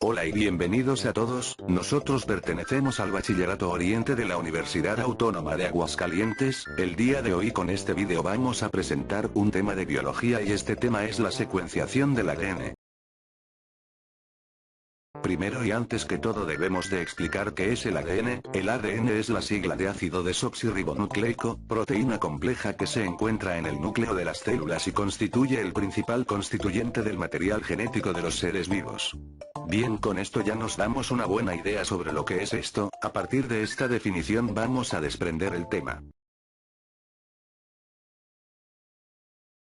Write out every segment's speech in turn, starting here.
Hola y bienvenidos a todos, nosotros pertenecemos al Bachillerato Oriente de la Universidad Autónoma de Aguascalientes. El día de hoy con este vídeo vamos a presentar un tema de biología y este tema es la secuenciación del ADN. Primero y antes que todo debemos de explicar qué es el ADN. El ADN es la sigla de ácido desoxirribonucleico, proteína compleja que se encuentra en el núcleo de las células y constituye el principal constituyente del material genético de los seres vivos. Bien, con esto ya nos damos una buena idea sobre lo que es esto. A partir de esta definición vamos a desprender el tema.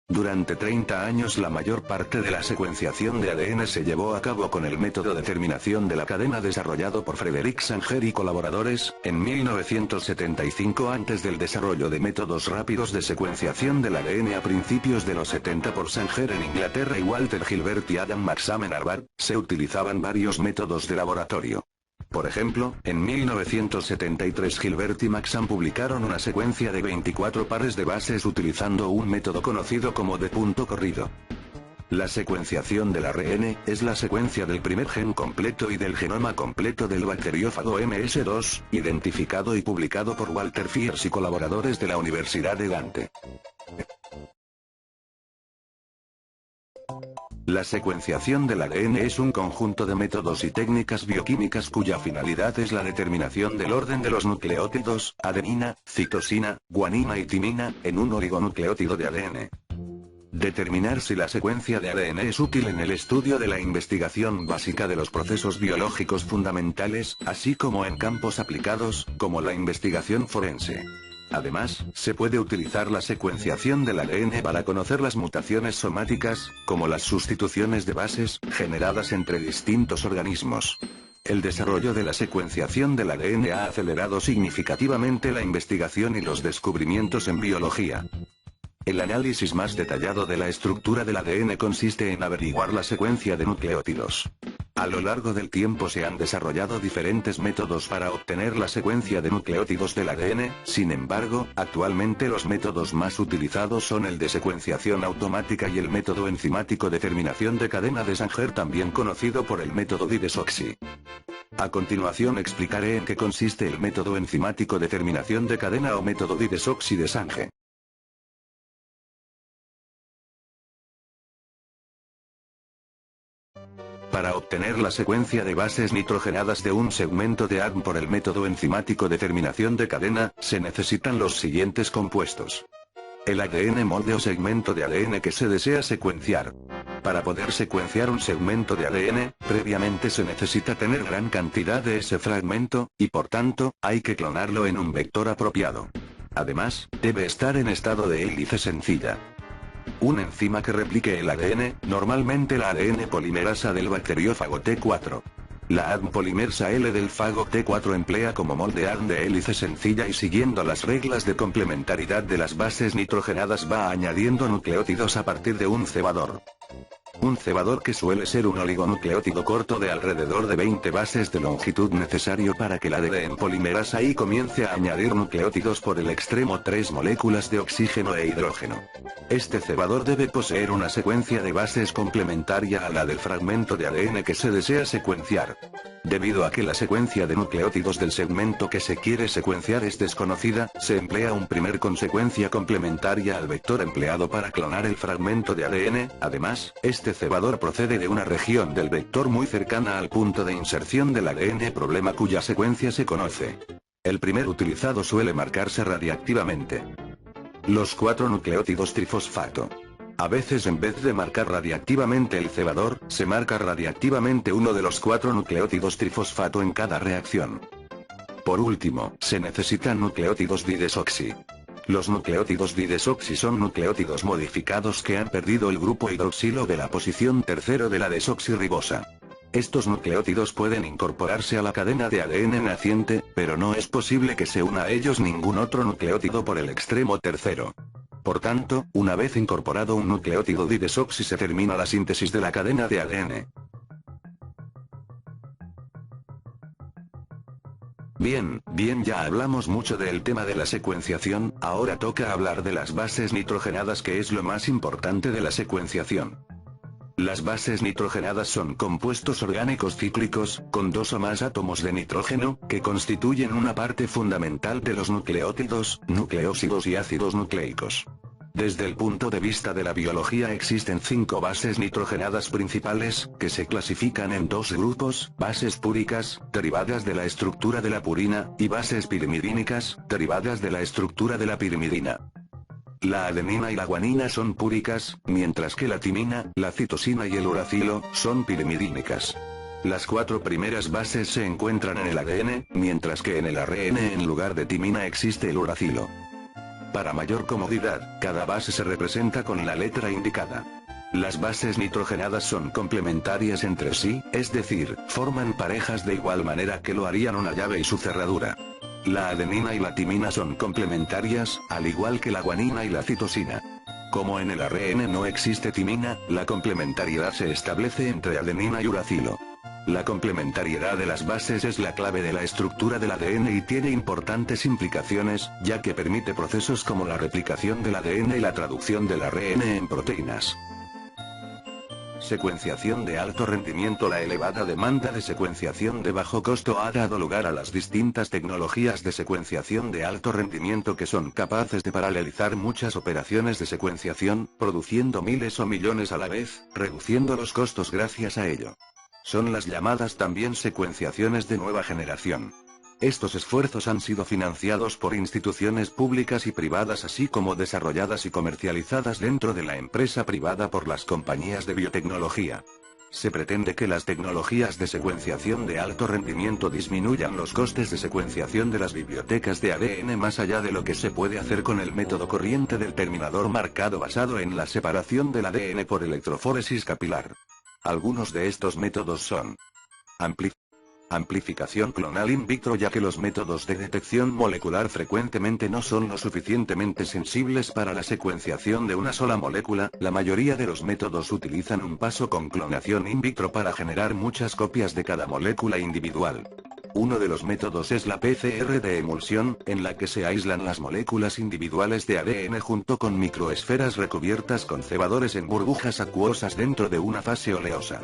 Durante 30 años la mayor parte de la secuenciación de ADN se llevó a cabo con el método de terminación de la cadena desarrollado por Frederick Sanger y colaboradores. En 1975, antes del desarrollo de métodos rápidos de secuenciación del ADN a principios de los 70 por Sanger en Inglaterra y Walter Gilbert y Adam Maxam en Harvard, se utilizaban varios métodos de laboratorio. Por ejemplo, en 1973 Gilbert y Maxam publicaron una secuencia de 24 pares de bases utilizando un método conocido como de punto corrido. La secuenciación del ARN es la secuencia del primer gen completo y del genoma completo del bacteriófago MS2, identificado y publicado por Walter Fierce y colaboradores de la Universidad de Gante. La secuenciación del ADN es un conjunto de métodos y técnicas bioquímicas cuya finalidad es la determinación del orden de los nucleótidos, adenina, citosina, guanina y timina, en un oligonucleótido de ADN. Determinar si la secuencia de ADN es útil en el estudio de la investigación básica de los procesos biológicos fundamentales, así como en campos aplicados, como la investigación forense. Además, se puede utilizar la secuenciación del ADN para conocer las mutaciones somáticas, como las sustituciones de bases, generadas entre distintos organismos. El desarrollo de la secuenciación del ADN ha acelerado significativamente la investigación y los descubrimientos en biología. El análisis más detallado de la estructura del ADN consiste en averiguar la secuencia de nucleótidos. A lo largo del tiempo se han desarrollado diferentes métodos para obtener la secuencia de nucleótidos del ADN, sin embargo, actualmente los métodos más utilizados son el de secuenciación automática y el método enzimático de terminación de cadena de Sanger, también conocido por el método Didesoxy. A continuación explicaré en qué consiste el método enzimático de terminación de cadena o método Didesoxy de Sanger. Para obtener la secuencia de bases nitrogenadas de un segmento de ADN por el método enzimático de terminación de cadena, se necesitan los siguientes compuestos. El ADN molde o segmento de ADN que se desea secuenciar. Para poder secuenciar un segmento de ADN, previamente se necesita tener gran cantidad de ese fragmento, y por tanto, hay que clonarlo en un vector apropiado. Además, debe estar en estado de hélice sencilla. Una enzima que replique el ADN, normalmente la ADN polimerasa del bacteriófago T4. La ADN polimerasa L del fago T4 emplea como molde ADN de hélice sencilla y siguiendo las reglas de complementariedad de las bases nitrogenadas va añadiendo nucleótidos a partir de un cebador. Un cebador que suele ser un oligonucleótido corto de alrededor de 20 bases de longitud necesario para que la ADN polimerasa I comience a añadir nucleótidos por el extremo 3 moléculas de oxígeno e hidrógeno. Este cebador debe poseer una secuencia de bases complementaria a la del fragmento de ADN que se desea secuenciar. Debido a que la secuencia de nucleótidos del segmento que se quiere secuenciar es desconocida, se emplea un primer con secuencia complementaria al vector empleado para clonar el fragmento de ADN. Además, este cebador procede de una región del vector muy cercana al punto de inserción del ADN, problema cuya secuencia se conoce. El primer utilizado suele marcarse radiactivamente. Los 4 nucleótidos trifosfato. A veces en vez de marcar radiactivamente el cebador, se marca radiactivamente uno de los 4 nucleótidos trifosfato en cada reacción. Por último, se necesitan nucleótidos didesoxy. Los nucleótidos didesoxy son nucleótidos modificados que han perdido el grupo hidroxilo de la posición tercero de la desoxirribosa. Estos nucleótidos pueden incorporarse a la cadena de ADN naciente, pero no es posible que se una a ellos ningún otro nucleótido por el extremo tercero. Por tanto, una vez incorporado un nucleótido didesoxy se termina la síntesis de la cadena de ADN. Bien, ya hablamos mucho del tema de la secuenciación, ahora toca hablar de las bases nitrogenadas, que es lo más importante de la secuenciación. Las bases nitrogenadas son compuestos orgánicos cíclicos, con 2 o más átomos de nitrógeno, que constituyen una parte fundamental de los nucleótidos, nucleósidos y ácidos nucleicos. Desde el punto de vista de la biología existen 5 bases nitrogenadas principales, que se clasifican en 2 grupos: bases púricas, derivadas de la estructura de la purina, y bases pirimidínicas, derivadas de la estructura de la pirimidina. La adenina y la guanina son púricas, mientras que la timina, la citosina y el uracilo son pirimidínicas. Las 4 primeras bases se encuentran en el ADN, mientras que en el ARN en lugar de timina existe el uracilo. Para mayor comodidad, cada base se representa con la letra indicada. Las bases nitrogenadas son complementarias entre sí, es decir, forman parejas de igual manera que lo harían una llave y su cerradura. La adenina y la timina son complementarias, al igual que la guanina y la citosina. Como en el ARN no existe timina, la complementariedad se establece entre adenina y uracilo. La complementariedad de las bases es la clave de la estructura del ADN y tiene importantes implicaciones, ya que permite procesos como la replicación del ADN y la traducción del ARN en proteínas. Secuenciación de alto rendimiento. La elevada demanda de secuenciación de bajo costo ha dado lugar a las distintas tecnologías de secuenciación de alto rendimiento que son capaces de paralelizar muchas operaciones de secuenciación, produciendo miles o millones a la vez, reduciendo los costos gracias a ello. Son las llamadas también secuenciaciones de nueva generación. Estos esfuerzos han sido financiados por instituciones públicas y privadas, así como desarrolladas y comercializadas dentro de la empresa privada por las compañías de biotecnología. Se pretende que las tecnologías de secuenciación de alto rendimiento disminuyan los costes de secuenciación de las bibliotecas de ADN más allá de lo que se puede hacer con el método corriente del terminador marcado basado en la separación del ADN por electroforesis capilar. Algunos de estos métodos son: amplificación clonal in vitro, ya que los métodos de detección molecular frecuentemente no son lo suficientemente sensibles para la secuenciación de una sola molécula. La mayoría de los métodos utilizan un paso con clonación in vitro para generar muchas copias de cada molécula individual. Uno de los métodos es la PCR de emulsión, en la que se aíslan las moléculas individuales de ADN junto con microesferas recubiertas con cebadores en burbujas acuosas dentro de una fase oleosa.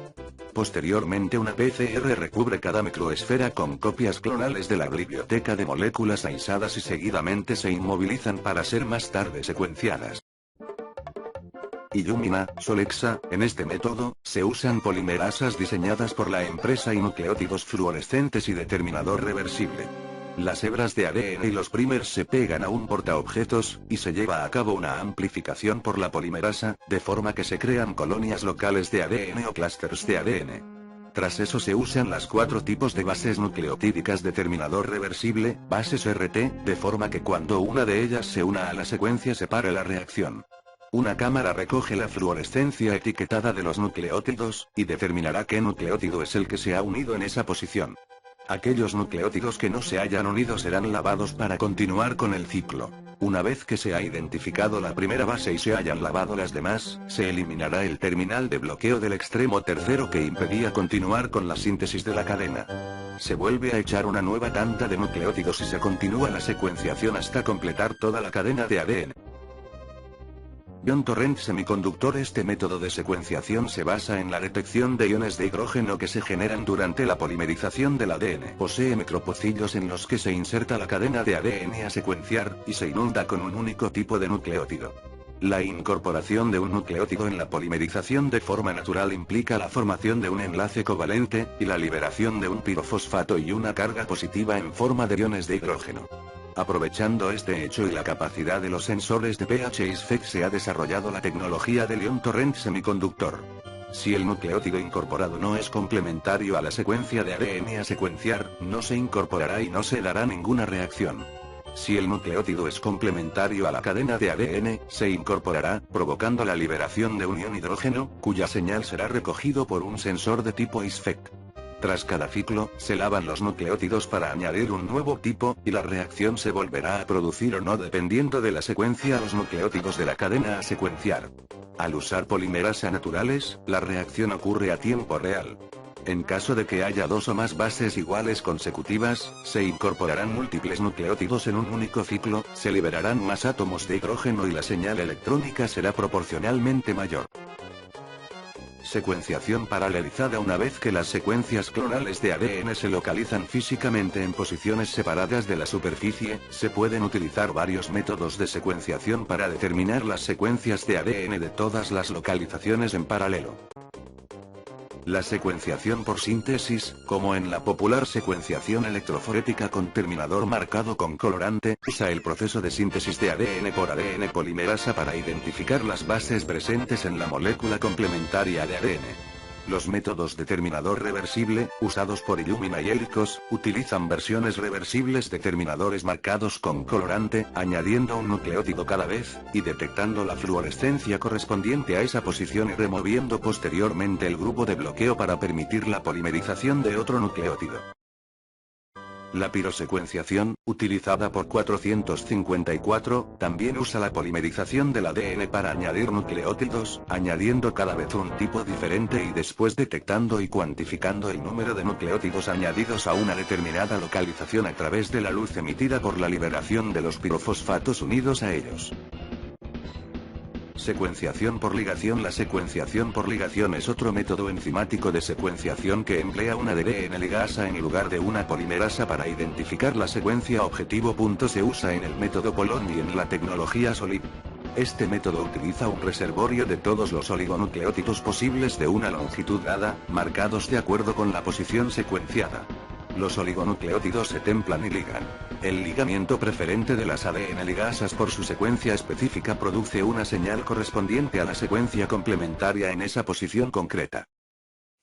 Posteriormente, una PCR recubre cada microesfera con copias clonales de la biblioteca de moléculas aisadas y seguidamente se inmovilizan para ser más tarde secuenciadas. Illumina, Solexa. En este método, se usan polimerasas diseñadas por la empresa y nucleótidos fluorescentes y determinador reversible. Las hebras de ADN y los primers se pegan a un portaobjetos, y se lleva a cabo una amplificación por la polimerasa, de forma que se crean colonias locales de ADN o clústeres de ADN. Tras eso se usan las 4 tipos de bases nucleotídicas de terminador reversible, bases RT, de forma que cuando una de ellas se una a la secuencia se pare la reacción. Una cámara recoge la fluorescencia etiquetada de los nucleótidos, y determinará qué nucleótido es el que se ha unido en esa posición. Aquellos nucleótidos que no se hayan unido serán lavados para continuar con el ciclo. Una vez que se ha identificado la primera base y se hayan lavado las demás, se eliminará el terminal de bloqueo del extremo tercero que impedía continuar con la síntesis de la cadena. Se vuelve a echar una nueva tanda de nucleótidos y se continúa la secuenciación hasta completar toda la cadena de ADN. Ion torrent semiconductor. Este método de secuenciación se basa en la detección de iones de hidrógeno que se generan durante la polimerización del ADN. Posee micropocillos en los que se inserta la cadena de ADN a secuenciar, y se inunda con un único tipo de nucleótido. La incorporación de un nucleótido en la polimerización de forma natural implica la formación de un enlace covalente, y la liberación de un pirofosfato y una carga positiva en forma de iones de hidrógeno. Aprovechando este hecho y la capacidad de los sensores de pH y SFEC, se ha desarrollado la tecnología del ion torrent semiconductor. Si el nucleótido incorporado no es complementario a la secuencia de ADN a secuenciar, no se incorporará y no se dará ninguna reacción. Si el nucleótido es complementario a la cadena de ADN, se incorporará, provocando la liberación de un ion hidrógeno, cuya señal será recogido por un sensor de tipo ISFEC. Tras cada ciclo, se lavan los nucleótidos para añadir un nuevo tipo, y la reacción se volverá a producir o no dependiendo de la secuencia a los nucleótidos de la cadena a secuenciar. Al usar polimerasa naturales, la reacción ocurre a tiempo real. En caso de que haya 2 o más bases iguales consecutivas, se incorporarán múltiples nucleótidos en un único ciclo, se liberarán más átomos de hidrógeno y la señal electrónica será proporcionalmente mayor. Secuenciación paralelizada. Una vez que las secuencias clonales de ADN se localizan físicamente en posiciones separadas de la superficie, se pueden utilizar varios métodos de secuenciación para determinar las secuencias de ADN de todas las localizaciones en paralelo. La secuenciación por síntesis, como en la popular secuenciación electroforética con terminador marcado con colorante, usa el proceso de síntesis de ADN por ADN polimerasa para identificar las bases presentes en la molécula complementaria de ADN. Los métodos de terminador reversible, usados por Illumina y Helicos, utilizan versiones reversibles de terminadores marcados con colorante, añadiendo un nucleótido cada vez, y detectando la fluorescencia correspondiente a esa posición y removiendo posteriormente el grupo de bloqueo para permitir la polimerización de otro nucleótido. La pirosecuenciación, utilizada por 454, también usa la polimerización del ADN para añadir nucleótidos, añadiendo cada vez un tipo diferente y después detectando y cuantificando el número de nucleótidos añadidos a una determinada localización a través de la luz emitida por la liberación de los pirofosfatos unidos a ellos. Secuenciación por ligación. La secuenciación por ligación es otro método enzimático de secuenciación que emplea una ADN ligasa en lugar de una polimerasa para identificar la secuencia objetivo. Se usa en el método Polon y en la tecnología SOLID. Este método utiliza un reservorio de todos los oligonucleótidos posibles de una longitud dada, marcados de acuerdo con la posición secuenciada. Los oligonucleótidos se templan y ligan. El ligamiento preferente de las ADN ligasas por su secuencia específica produce una señal correspondiente a la secuencia complementaria en esa posición concreta.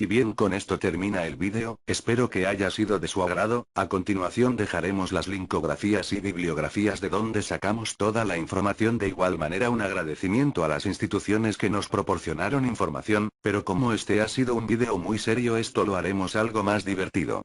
Y bien, con esto termina el vídeo, espero que haya sido de su agrado. A continuación dejaremos las linkografías y bibliografías de donde sacamos toda la información. De igual manera, un agradecimiento a las instituciones que nos proporcionaron información, pero como este ha sido un vídeo muy serio, esto lo haremos algo más divertido.